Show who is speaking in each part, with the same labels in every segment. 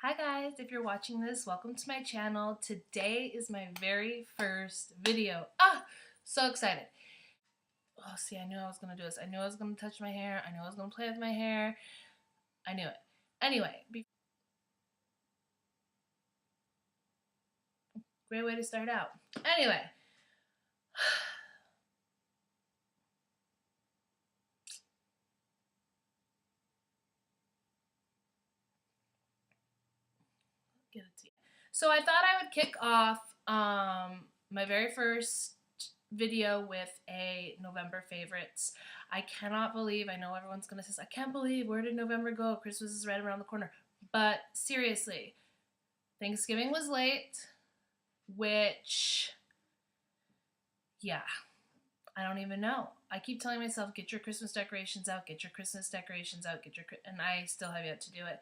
Speaker 1: Hi guys, if you're watching this, welcome to my channel. Today is my very first video. So excited. Oh, see, I knew I was going to do this. I knew I was going to touch my hair. I knew I was going to play with my hair. I knew it. Anyway, great way to start out. Anyway. Get it to you. So I thought I would kick off my very first video with a November favorites. I cannot believe, I know everyone's gonna say, I can't believe, where did November go? Christmas is right around the corner. But seriously, Thanksgiving was late, which, yeah, I don't even know. I keep telling myself, get your Christmas decorations out, get your Christmas decorations out, and I still have yet to do it.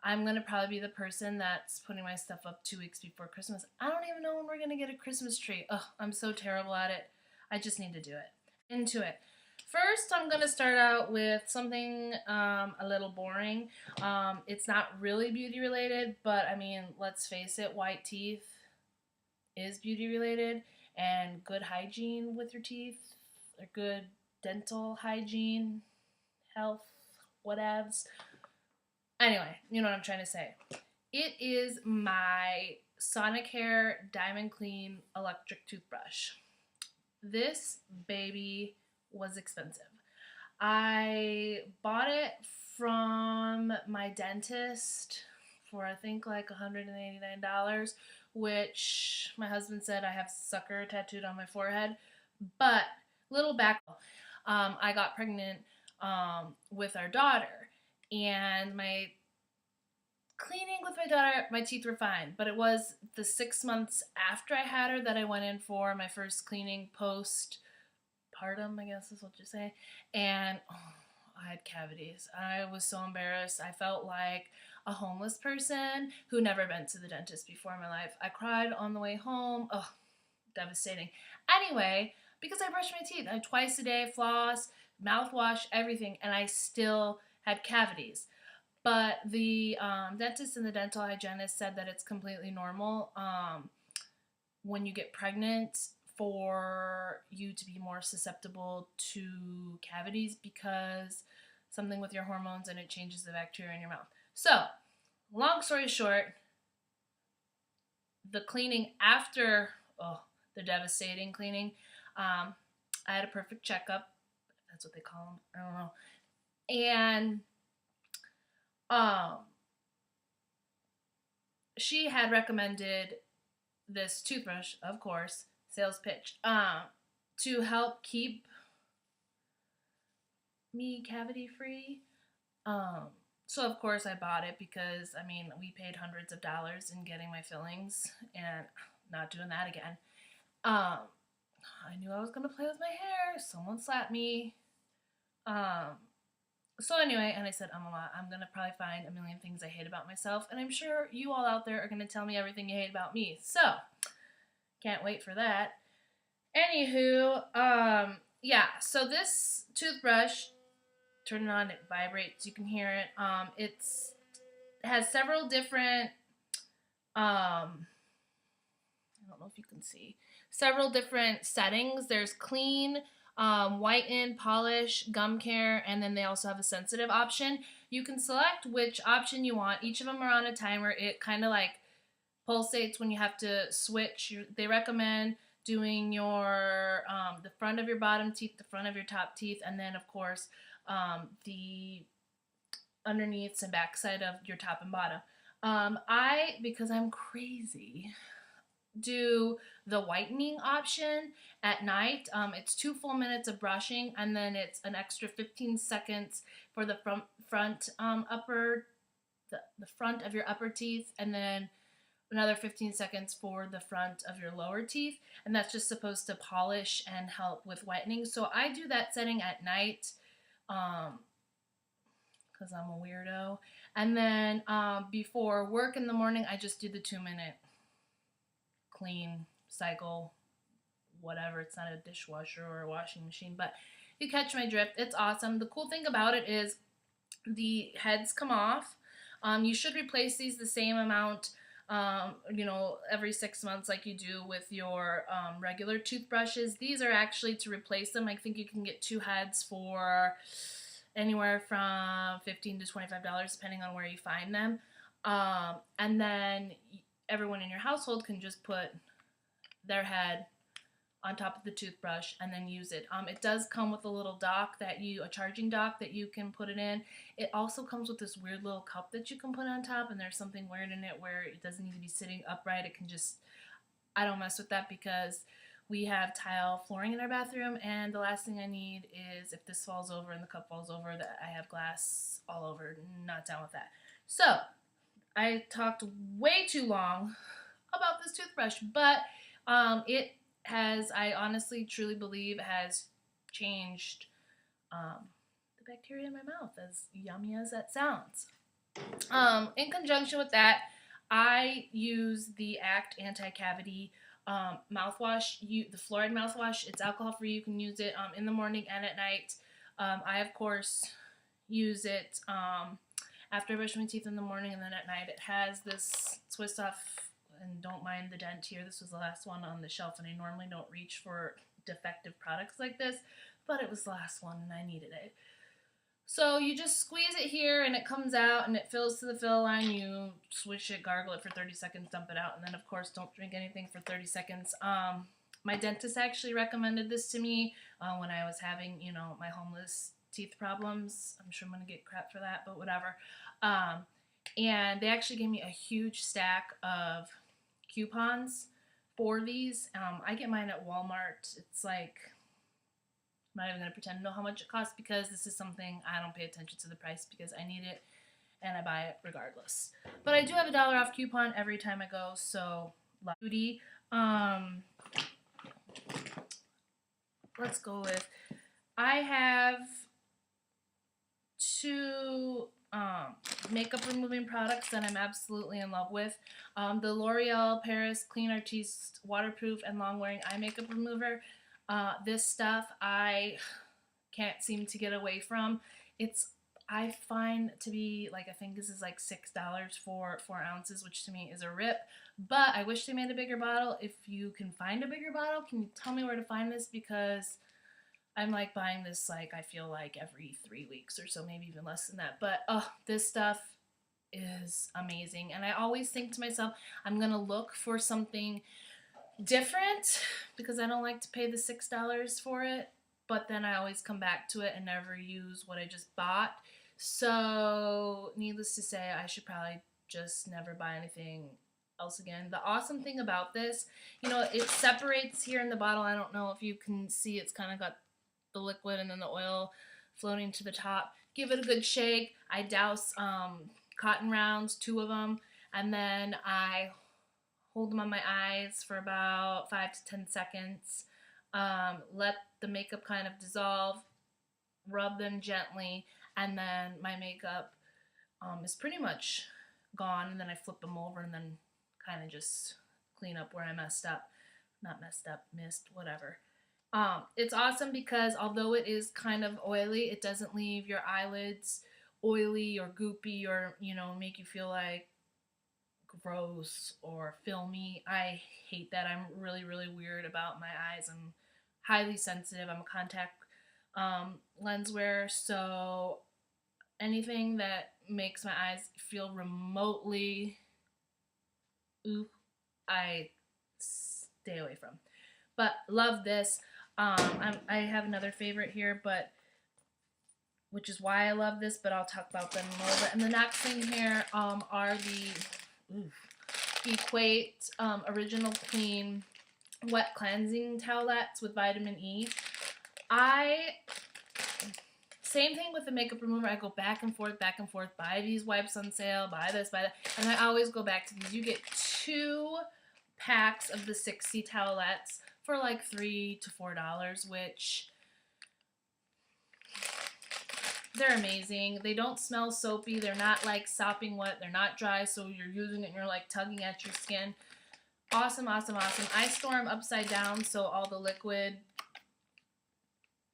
Speaker 1: I'm going to probably be the person that's putting my stuff up 2 weeks before Christmas. I don't even know when we're going to get a Christmas tree. Ugh, I'm so terrible at it. I just need to do it. Into it. First, I'm going to start out with something a little boring. It's not really beauty related, but I mean, let's face it, white teeth is beauty related, and good hygiene with your teeth, or good dental hygiene, health, whatevs. Anyway, you know what I'm trying to say. It is my Sonicare Diamond Clean electric toothbrush. This baby was expensive. I bought it from my dentist for I think like $189, which my husband said I have sucker tattooed on my forehead. But little back, I got pregnant with our daughter. And my cleaning with my daughter, my teeth were fine. But it was the 6 months after I had her that I went in for my first cleaning postpartum, I guess is what you say. And I had cavities. I was so embarrassed. I felt like a homeless person who never been to the dentist before in my life. I cried on the way home. Oh, devastating. Anyway, because I brushed my teeth twice a day, floss, mouthwash, everything, and I still had cavities. But the dentist and the dental hygienist said that it's completely normal when you get pregnant for you to be more susceptible to cavities because something with your hormones and it changes the bacteria in your mouth. So, long story short, the cleaning after, the devastating cleaning, I had a perfect checkup. That's what they call them. I don't know. And she had recommended this toothbrush, of course, sales pitch, to help keep me cavity free. So of course I bought it because, I mean, we paid hundreds of dollars in getting my fillings and not doing that again. I knew I was going to play with my hair. Someone slapped me. So anyway, and I said, Mama, I'm going to probably find a million things I hate about myself, and I'm sure you all out there are going to tell me everything you hate about me. So, can't wait for that. Anywho, yeah, so this toothbrush, turn it on, it vibrates, you can hear it. It has several different, I don't know if you can see, several different settings. There's clean, whiten, polish, gum care, and then they also have a sensitive option. You can select which option you want. Each of them are on a timer. It kind of like pulsates when you have to switch. They recommend doing your the front of your bottom teeth, the front of your top teeth, and then of course the underneath and backside of your top and bottom. Because I'm crazy, do the whitening option at night. It's 2 full minutes of brushing, and then it's an extra 15 seconds for the front of your upper teeth, and then another 15 seconds for the front of your lower teeth, and that's just supposed to polish and help with whitening. So I do that setting at night because I'm a weirdo. And then before work in the morning, I just do the 2-minute clean cycle, whatever. It's not a dishwasher or a washing machine, but you catch my drift. It's awesome. The cool thing about it is the heads come off. You should replace these the same amount, you know, every 6 months like you do with your regular toothbrushes. These are actually to replace them. I think you can get 2 heads for anywhere from $15 to $25 depending on where you find them. And then everyone in your household can just put their head on top of the toothbrush and then use it. It does come with a little dock a charging dock that you can put it in. It also comes with this weird little cup that you can put on top, and there's something weird in it where it doesn't need to be sitting upright. It can just, I don't mess with that because we have tile flooring in our bathroom, and the last thing I need is if this falls over and the cup falls over that I have glass all over. Not down with that. So, I talked way too long about this toothbrush, but it has, I honestly truly believe, has changed the bacteria in my mouth, as yummy as that sounds. In conjunction with that, I use the Act Anticavity mouthwash, the Flouride mouthwash. It's alcohol free. You can use it in the morning and at night. I, of course, use it after I brush my teeth in the morning, and then at night. It has this twist off, and don't mind the dent here. This was the last one on the shelf, and I normally don't reach for defective products like this, but it was the last one and I needed it. So you just squeeze it here and it comes out and it fills to the fill line. You swish it, gargle it for 30 seconds, dump it out, and then of course don't drink anything for 30 seconds. My dentist actually recommended this to me when I was having, you know, my homeless teeth problems. I'm sure I'm going to get crap for that, but whatever. And they actually gave me a huge stack of coupons for these. I get mine at Walmart. It's like, I'm not even going to pretend to know how much it costs because this is something I don't pay attention to the price because I need it and I buy it regardless. But I do have a $1 off coupon every time I go, so beauty. Let's go with, I have 2 makeup removing products that I'm absolutely in love with. The L'Oreal Paris Clean Artiste Waterproof and Long Wearing Eye Makeup Remover. This stuff I can't seem to get away from. I find to be like, I think this is like $6 for 4 ounces, which to me is a rip. But I wish they made a bigger bottle. If you can find a bigger bottle, can you tell me where to find this? Because I'm like buying this, like, I feel like every 3 weeks or so, maybe even less than that. But this stuff is amazing. And I always think to myself, I'm going to look for something different because I don't like to pay the $6 for it. But then I always come back to it and never use what I just bought. So needless to say, I should probably just never buy anything else again. The awesome thing about this, you know, it separates here in the bottle. I don't know if you can see, it's kind of got the liquid and then the oil floating to the top. Give it a good shake. I douse cotton rounds, 2 of them, and then I hold them on my eyes for about 5 to 10 seconds. Let the makeup kind of dissolve, rub them gently, and then my makeup is pretty much gone, and then I flip them over and then kind of just clean up where I messed up. Not messed up, missed, whatever. It's awesome because although it is kind of oily, it doesn't leave your eyelids oily or goopy or, you know, make you feel like gross or filmy. I hate that. I'm really, really weird about my eyes. I'm highly sensitive. I'm a contact lens wearer, so anything that makes my eyes feel remotely I stay away from. But love this. I have another favorite here, but which is why I love this, but I'll talk about them a little bit. And the next thing here are the Equate Original Clean Wet Cleansing Towelettes with vitamin E. Same thing with the makeup remover. I go back and forth, buy these wipes on sale, buy this, buy that, and I always go back to these. You get 2 packs of the 60 towelettes for like $3 to $4, which they're amazing. They don't smell soapy. They're not like sopping wet. They're not dry, so you're using it and you're like tugging at your skin. Awesome, awesome, awesome. I store them upside down so all the liquid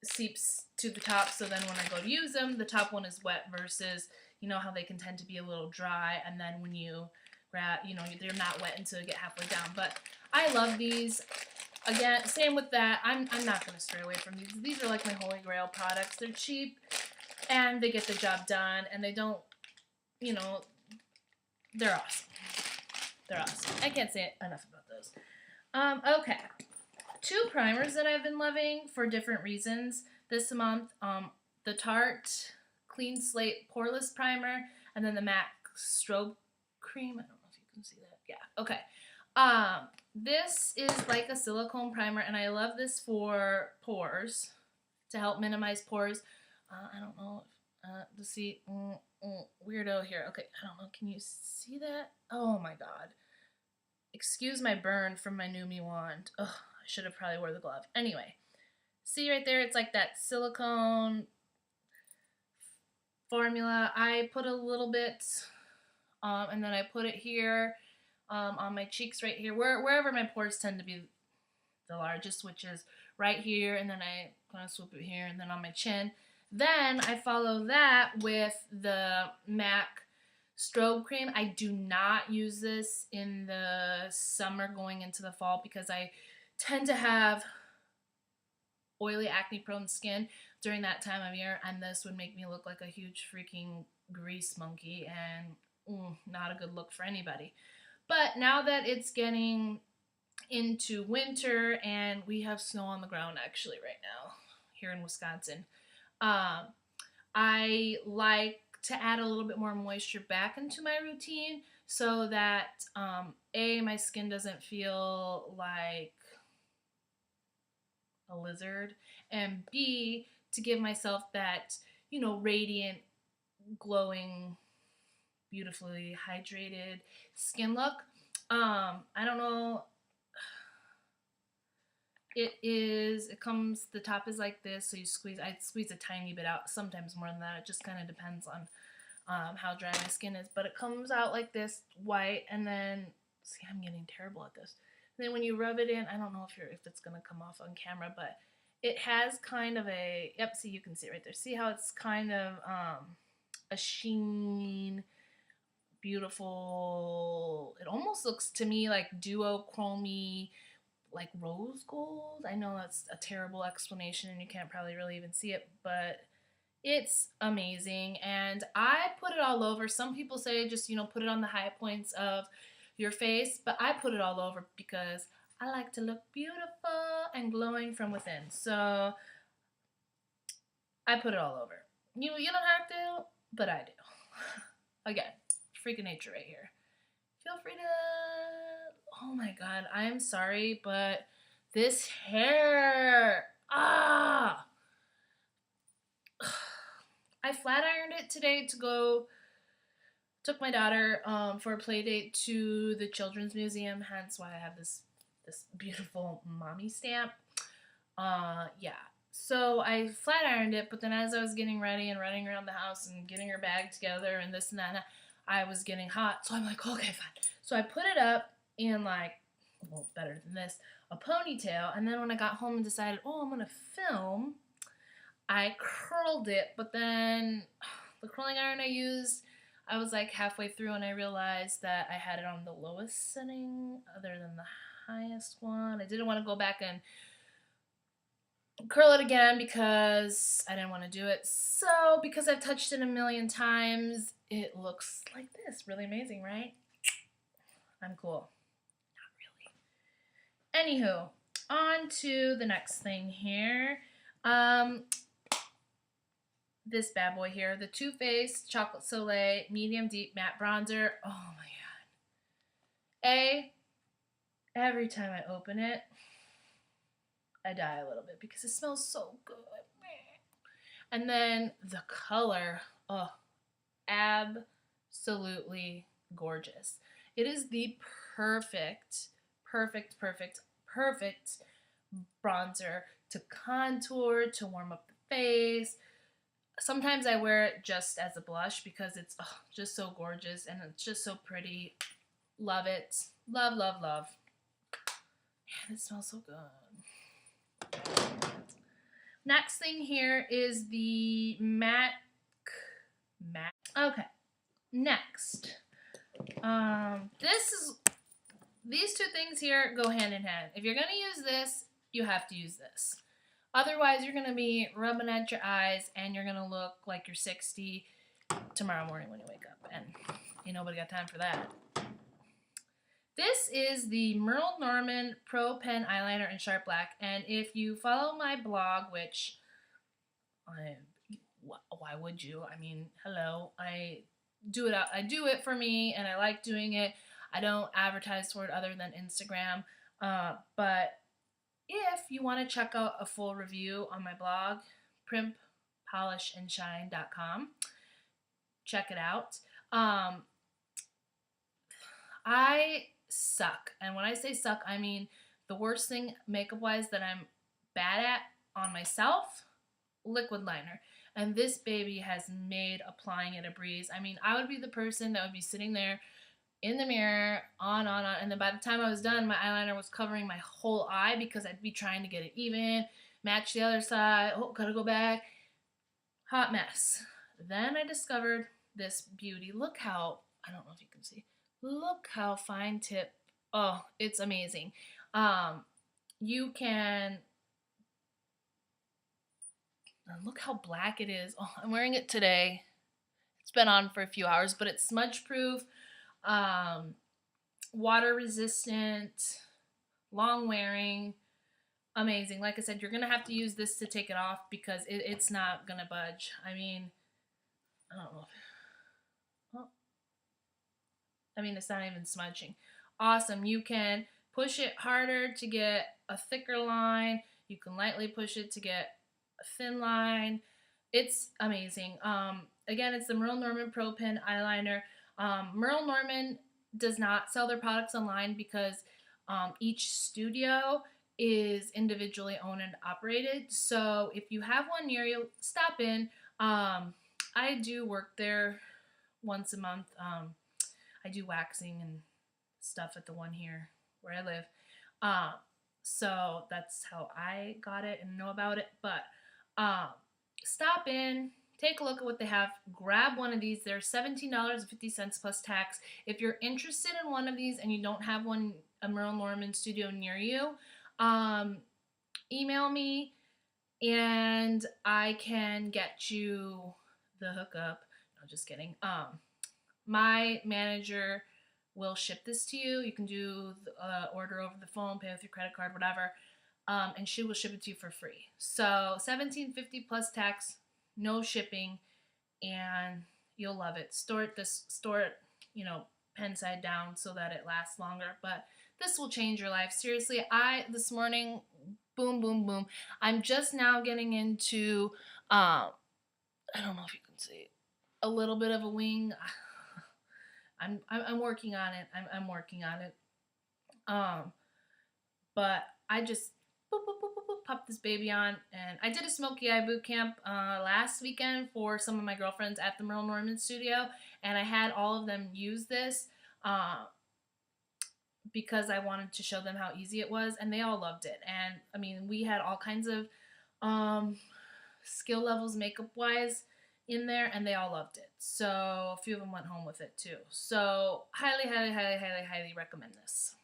Speaker 1: seeps to the top, so then when I go to use them, the top one is wet versus, you know how they can tend to be a little dry, and then when you grab, you know, they're not wet until you get halfway down. But I love these. Again, same with that. I'm not going to stray away from these. These are like my holy grail products. They're cheap, and they get the job done, and they don't, you know, they're awesome. They're awesome. I can't say enough about those. Okay. 2 primers that I've been loving for different reasons this month. The Tarte Clean Slate Poreless Primer, and then the MAC Strobe Cream. I don't know if you can see that. Yeah. Okay. This is like a silicone primer, and I love this for pores, to help minimize pores. I don't know if, let's see, weirdo here. Okay, I don't know, can you see that? Oh my god. Excuse my burn from my Numi wand. Ugh, I should have probably wore the glove. Anyway, see right there, it's like that silicone formula. I put a little bit, and then I put it here, on my cheeks right here, wherever my pores tend to be the largest, which is right here, and then I kind of swoop it here, and then on my chin. Then I follow that with the MAC Strobe Cream. I do not use this in the summer going into the fall because I tend to have oily, acne-prone skin during that time of year, and this would make me look like a huge freaking grease monkey, and not a good look for anybody. But now that it's getting into winter, and we have snow on the ground actually right now here in Wisconsin, I like to add a little bit more moisture back into my routine so that A, my skin doesn't feel like a lizard, and B, to give myself that, you know, radiant, glowing, beautifully hydrated skin look. I don't know. It comes, the top is like this, so you squeeze, I squeeze a tiny bit out, sometimes more than that. It just kind of depends on how dry my skin is. But it comes out like this, white, and then, see, I'm getting terrible at this. And then when you rub it in, I don't know if it's going to come off on camera, but it has kind of a, yep, see, you can see it right there. See how it's kind of a sheen, beautiful, it almost looks to me like duochrome-y, like rose gold. I know that's a terrible explanation and you can't probably really even see it, but it's amazing. And I put it all over. Some people say just, you know, put it on the high points of your face, but I put it all over because I like to look beautiful and glowing from within. So I put it all over. You don't have to, but I do. Again, freaking nature right here. Feel free to, oh my god, I'm sorry, but this hair, I flat ironed it today to go, took my daughter for a play date to the Children's Museum, hence why I have this beautiful mommy stamp. Yeah, so I flat ironed it, but then as I was getting ready and running around the house and getting her bag together and this and that, I was getting hot, so I'm like, okay, fine. So I put it up in, like, well, better than this, a ponytail, and then when I got home and decided, oh, I'm gonna film, I curled it, but then the curling iron I used, I was like halfway through and I realized that I had it on the lowest setting other than the highest one. I didn't want to go back and curl it again because I didn't want to do it. So because I've touched it a million times, it looks like this. Really amazing, right? I'm cool. Not really. Anywho, on to the next thing here. This bad boy here, the Too Faced Chocolate Soleil Medium Deep Matte Bronzer. Oh my god. Every time I open it, I die a little bit because it smells so good. And then the color, oh, absolutely gorgeous. It is the perfect bronzer to contour, to warm up the face. Sometimes I wear it just as a blush because it's just so gorgeous and it's just so pretty. Love it. Love, love, love. Man, it smells so good. Next thing here is the matte. Okay. Next. These two things here go hand in hand. If you're going to use this, you have to use this. Otherwise, you're going to be rubbing at your eyes and you're going to look like you're 60 tomorrow morning when you wake up. And ain't nobody got time for that. This is the Merle Norman Pro Pen Eyeliner in Sharp Black. And if you follow my blog, which, why would you? I mean, hello. I do it for me and I like doing it. I don't advertise for it other than Instagram. But if you want to check out a full review on my blog, primppolishandshine.com, check it out. I suck. And when I say suck, I mean the worst thing makeup-wise that I'm bad at on myself, liquid liner. And this baby has made applying it a breeze. I mean, I would be the person that would be sitting there in the mirror, on, and then by the time I was done, my eyeliner was covering my whole eye because I'd be trying to get it even, match the other side, oh, gotta go back. Hot mess. Then I discovered this beauty. Look how, I don't know if you can see, look how fine tip, oh, it's amazing. You can, look how black it is. Oh, I'm wearing it today. It's been on for a few hours, but it's smudge proof. Water resistant, long wearing, amazing. Like I said, you're gonna have to use this to take it off because it's not gonna budge. I mean, I don't know. I mean, it's not even smudging. Awesome. You can push it harder to get a thicker line. You can lightly push it to get a thin line. It's amazing. Again, it's the Merle Norman Pro Pen Eyeliner. Merle Norman does not sell their products online because each studio is individually owned and operated. So if you have one near you, stop in. I do work there once a month. I do waxing and stuff at the one here where I live. So that's how I got it and know about it. But stop in. Take a look at what they have. Grab one of these. They're $17.50 plus tax. If you're interested in one of these and you don't have one, a Merle Norman studio near you, email me and I can get you the hookup. No, just kidding. My manager will ship this to you. You can do the order over the phone, pay with your credit card, whatever, and she will ship it to you for free. So $17.50 plus tax. No shipping, and you'll love it. Store it, you know, pen side down so that it lasts longer. But this will change your life. Seriously, this morning, boom, boom, boom. I'm just now getting into, I don't know if you can see, a little bit of a wing. I'm working on it. I'm working on it. But I just boop, boop, boop, boop, boop, pop this baby on. And I did a smoky eye boot camp last weekend for some of my girlfriends at the Merle Norman studio, and I had all of them use this because I wanted to show them how easy it was, and they all loved it. And I mean, we had all kinds of skill levels makeup wise in there, and they all loved it. So a few of them went home with it too. So highly, highly, highly, highly, highly recommend this.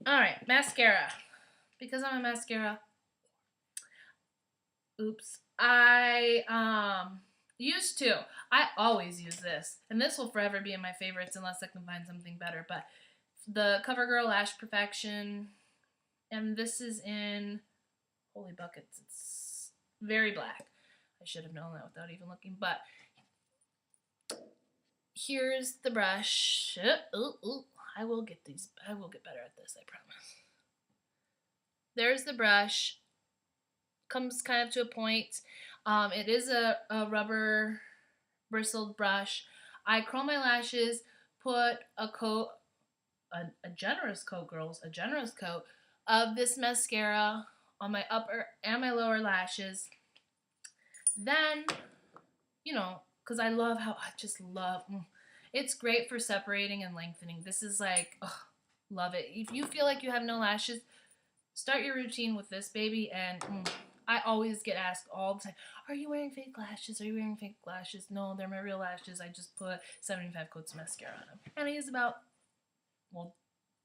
Speaker 1: Alright, mascara. Because I'm a mascara, oops, I used to. I always use this. And this will forever be in my favorites unless I can find something better. But the CoverGirl Lash Perfection. And this is in, holy buckets, it's very black. I should have known that without even looking. But here's the brush. I will get better at this, I promise. There's the brush. Comes kind of to a point. It is a rubber bristled brush. I curl my lashes, put a coat, a generous coat, girls, a generous coat of this mascara on my upper and my lower lashes. Then, you know, because I just love, it's great for separating and lengthening. This is like, love it. If you feel like you have no lashes, Start your routine with this baby, and I always get asked all the time, are you wearing fake lashes? Are you wearing fake lashes? No, they're my real lashes. I just put 75 coats of mascara on them. And I use about, well,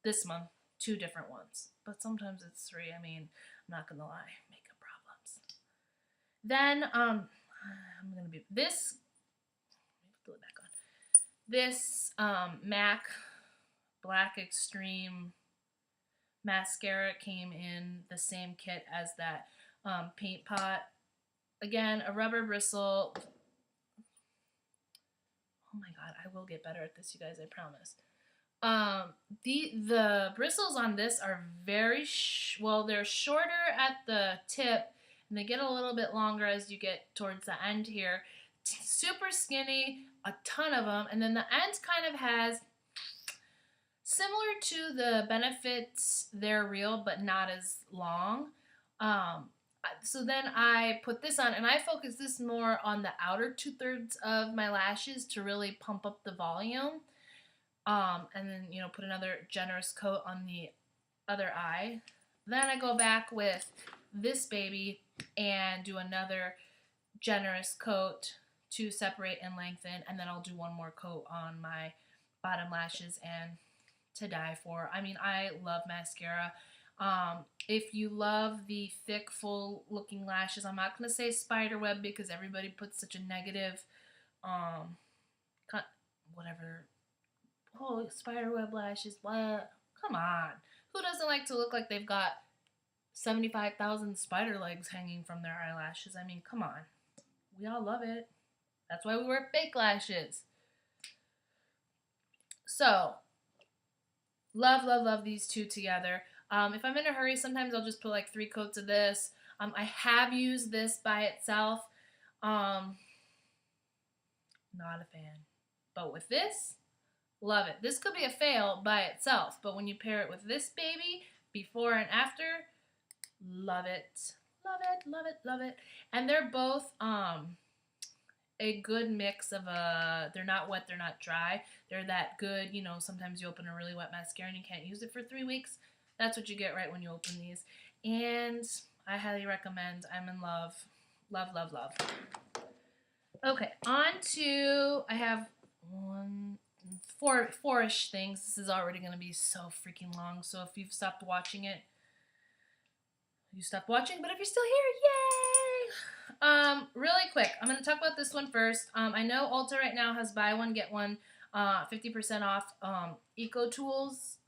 Speaker 1: this month, 2 different ones. But sometimes it's 3. I mean, I'm not gonna lie, makeup problems. Then, I'm gonna be, this, let me put it back on. This, MAC Black Extreme mascara came in the same kit as that paint pot. Again, a rubber bristle. Oh my god, I will get better at this, you guys, I promise. The bristles on this are very well, they're shorter at the tip, and they get a little bit longer as you get towards the end here. Super skinny, a ton of them, and then the end kind of has, similar to the Benefits, they're real, but not as long. So then I put this on, and I focus this more on the outer 2/3 of my lashes to really pump up the volume. And then, you know, put another generous coat on the other eye. Then I go back with this baby and do another generous coat to separate and lengthen, and then I'll do one more coat on my bottom lashes, and to die for. I mean, I love mascara. If you love the thick, full looking lashes, I'm not going to say spiderweb because everybody puts such a negative, whatever, oh, spiderweb lashes, what? Come on. Who doesn't like to look like they've got 75,000 spider legs hanging from their eyelashes? I mean, come on. We all love it. That's why we wear fake lashes. So, love, love, love these two together. If I'm in a hurry, sometimes I'll just put like 3 coats of this. I have used this by itself. Not a fan. But with this, love it. This could be a fail by itself, but when you pair it with this baby, before and after, love it. Love it, love it, love it. And they're both a good mix of they're not wet, they're not dry. They're that good, you know, sometimes you open a really wet mascara and you can't use it for 3 weeks. That's what you get right when you open these. And I highly recommend. I'm in love. Love, love, love. Okay, on to, I have four-ish things. This is already going to be so freaking long, so if you've stopped watching it, you stopped watching, but if you're still here, yay! Really quick, I'm going to talk about this one first. I know Ulta right now has buy one, get one, 50% off Eco Tools,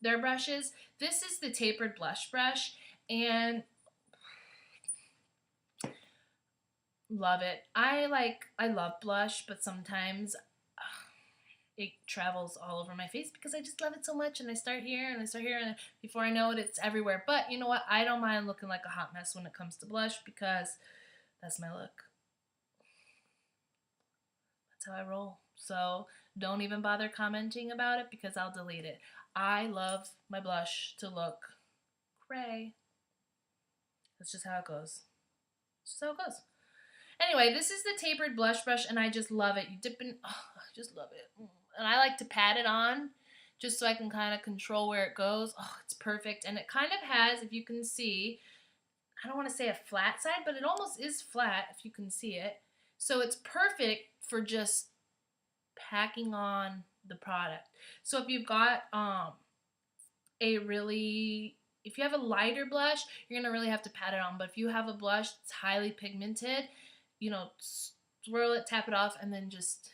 Speaker 1: their brushes. This is the Tapered Blush Brush, and love it. I love blush, but sometimes it travels all over my face because I just love it so much, and I start here and I start here, and before I know it, it's everywhere. But you know what? I don't mind looking like a hot mess when it comes to blush because that's my look. That's how I roll. So don't even bother commenting about it because I'll delete it. I love my blush to look gray. That's just how it goes. That's just how it goes. Anyway, this is the Tapered Blush Brush, and I just love it. You dip in, oh, I just love it. And I like to pat it on just so I can kind of control where it goes. Oh, it's perfect. And it kind of has, if you can see, I don't want to say a flat side, but it almost is flat if you can see it. So it's perfect for just packing on the product. So if you've got if you have a lighter blush, you're going to really have to pat it on. But if you have a blush that's highly pigmented, you know, swirl it, tap it off, and then just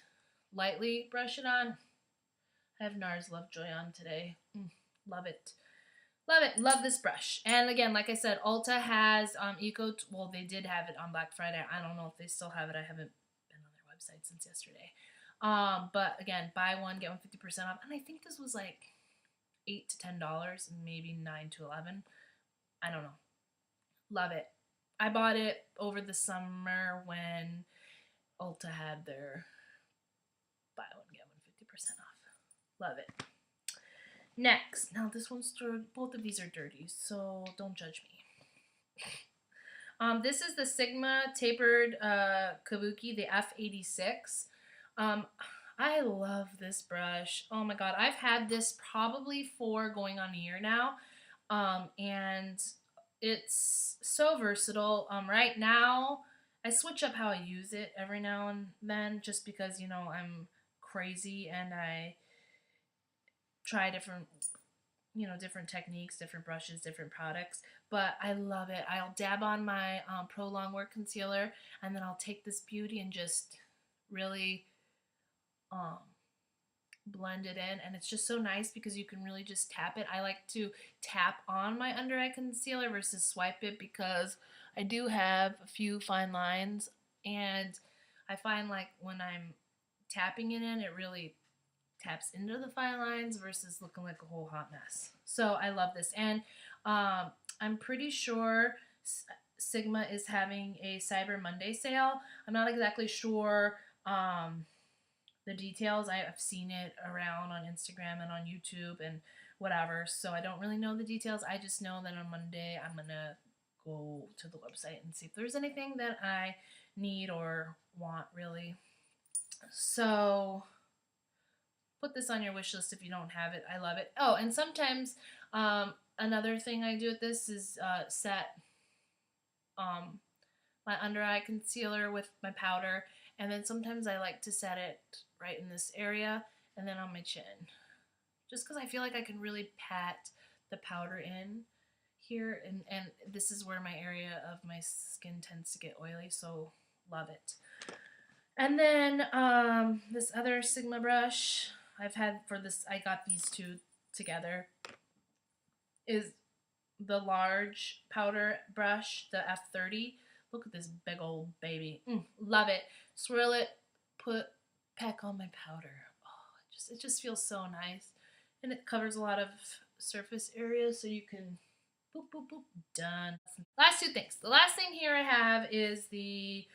Speaker 1: lightly brush it on. I have Nars Lovejoy on today. Love it. Love it. Love this brush. And again, like I said, Ulta has well, they did have it on Black Friday. I don't know if they still have it. I haven't been on their website since yesterday. But again, buy one, get one 50% off. And I think this was like $8 to $10 and maybe $9 to $11. I don't know. Love it. I bought it over the summer when Ulta had their buy one, get one 50% off. Love it. Next. Now this one's dirty. Both of these are dirty, so don't judge me. This is the Sigma Tapered Kabuki, the F86. I love this brush. Oh my god. I've had this probably for going on a year now. And it's so versatile. Right now, I switch up how I use it every now and then just because, you know, I'm crazy and I try different, you know, different techniques, different brushes, different products. But I love it. I'll dab on my Pro Longwear concealer, and then I'll take this beauty and just really um, blend it in, and it's just so nice because you can really just tap it. I like to tap on my under eye concealer versus swipe it because I do have a few fine lines, and I find like when I'm tapping it in, it really taps into the fine lines versus looking like a whole hot mess. So I love this, and I'm pretty sure Sigma is having a Cyber Monday sale. I'm not exactly sure the details. I have seen it around on Instagram and on YouTube and whatever, so I don't really know the details. I just know that on Monday I'm gonna go to the website and see if there's anything that I need or want, really. So put this on your wish list if you don't have it. I love it. Oh, and sometimes another thing I do with this is set my under eye concealer with my powder, and then sometimes I like to set it right in this area and then on my chin, just because I feel like I can really pat the powder in here, and this is where my area of my skin tends to get oily, so love it. And then this other Sigma brush I've had for this, I got these two together, is the large powder brush, the F30. Look at this big old baby. Love it. Swirl it, pack on my powder. Oh, it just feels so nice. And it covers a lot of surface area, so you can boop, boop, boop, done. Last two things. The last thing here I have is the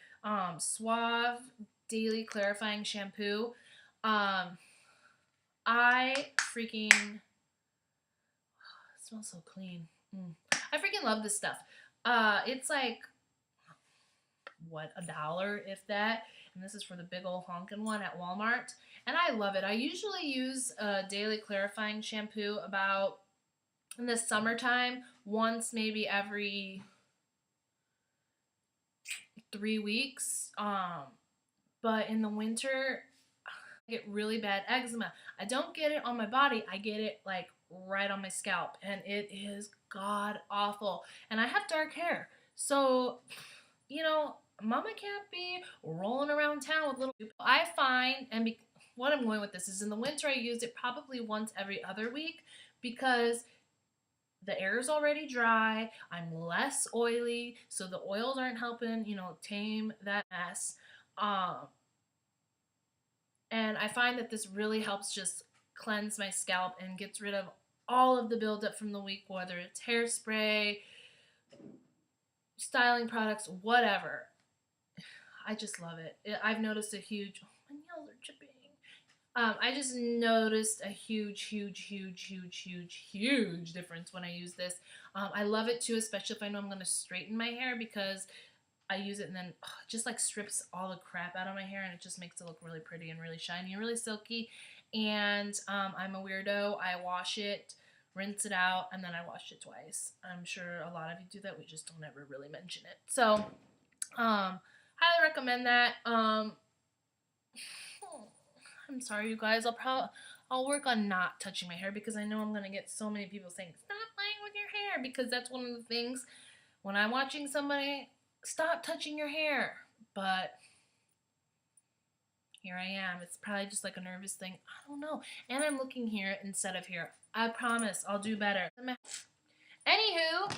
Speaker 1: Suave Daily Clarifying Shampoo. I freaking, it smells so clean. I freaking love this stuff. It's like, what, $1 if that, and this is for the big old honkin' one at Walmart, and I love it. I usually use a daily clarifying shampoo about in the summertime, once maybe every 3 weeks, but in the winter I get really bad eczema. I don't get it on my body, I get it like right on my scalp, and it is god awful. And I have dark hair, so you know, mama can't be rolling around town with little people. I find, and what I'm going with this is in the winter I use it probably once every other week because the air is already dry, I'm less oily, so the oils aren't helping, you know, tame that mess. And I find that this really helps just cleanse my scalp and gets rid of all of the buildup from the week, whether it's hairspray, styling products, whatever. I just love it. I've noticed a huge, my nails are chipping. I just noticed a huge difference when I use this. I love it too, especially if I know I'm going to straighten my hair, because I use it and then it just like strips all the crap out of my hair, and it just makes it look really pretty and really shiny and really silky. And I'm a weirdo. I wash it, rinse it out, and then I wash it twice. I'm sure a lot of you do that. We just don't ever really mention it. So, highly recommend that. I'm sorry, you guys. I'll work on not touching my hair, because I know I'm gonna get so many people saying, stop playing with your hair, because that's one of the things when I'm watching somebody, stop touching your hair. But here I am. It's probably just like a nervous thing. I don't know. And I'm looking here instead of here. I promise I'll do better. Anywho,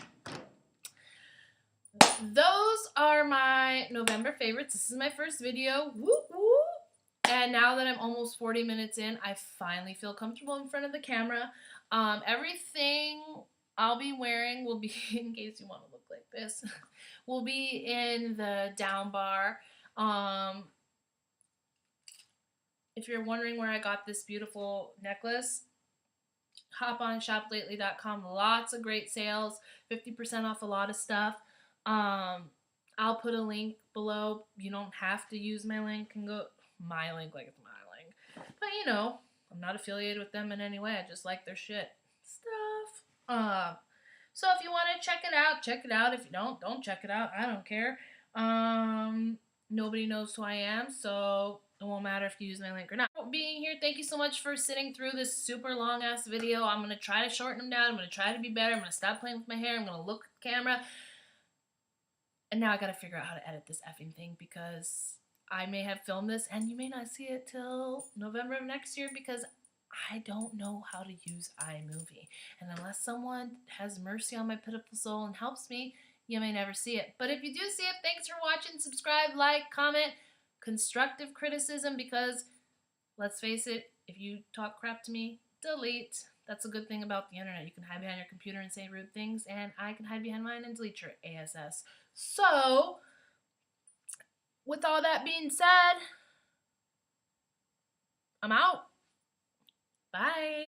Speaker 1: those are my November favorites. This is my first video. Whoop whoop. And now that I'm almost 40 minutes in, I finally feel comfortable in front of the camera. Everything I'll be wearing will be, in case you want to look like this, will be in the down bar. If you're wondering where I got this beautiful necklace, hop on shoplately.com. Lots of great sales, 50% off a lot of stuff. I'll put a link below. You don't have to use my link and go my link like it's my link, but you know, I'm not affiliated with them in any way. I just like their shit stuff. So if you want to check it out, check it out. If you don't check it out. I don't care. Nobody knows who I am, so it won't matter if you use my link or not. Being here, thank you so much for sitting through this super long ass video. I'm gonna try to shorten them down. I'm gonna try to be better. I'm gonna stop playing with my hair. I'm gonna look at the camera. And now I gotta figure out how to edit this effing thing, because I may have filmed this and you may not see it till November of next year, because I don't know how to use iMovie. And unless someone has mercy on my pitiful soul and helps me, you may never see it. But if you do see it, thanks for watching. Subscribe, like, comment, constructive criticism, because let's face it, if you talk crap to me, delete. That's a good thing about the internet. You can hide behind your computer and say rude things, and I can hide behind mine and delete your ASS. So, with all that being said, I'm out. Bye.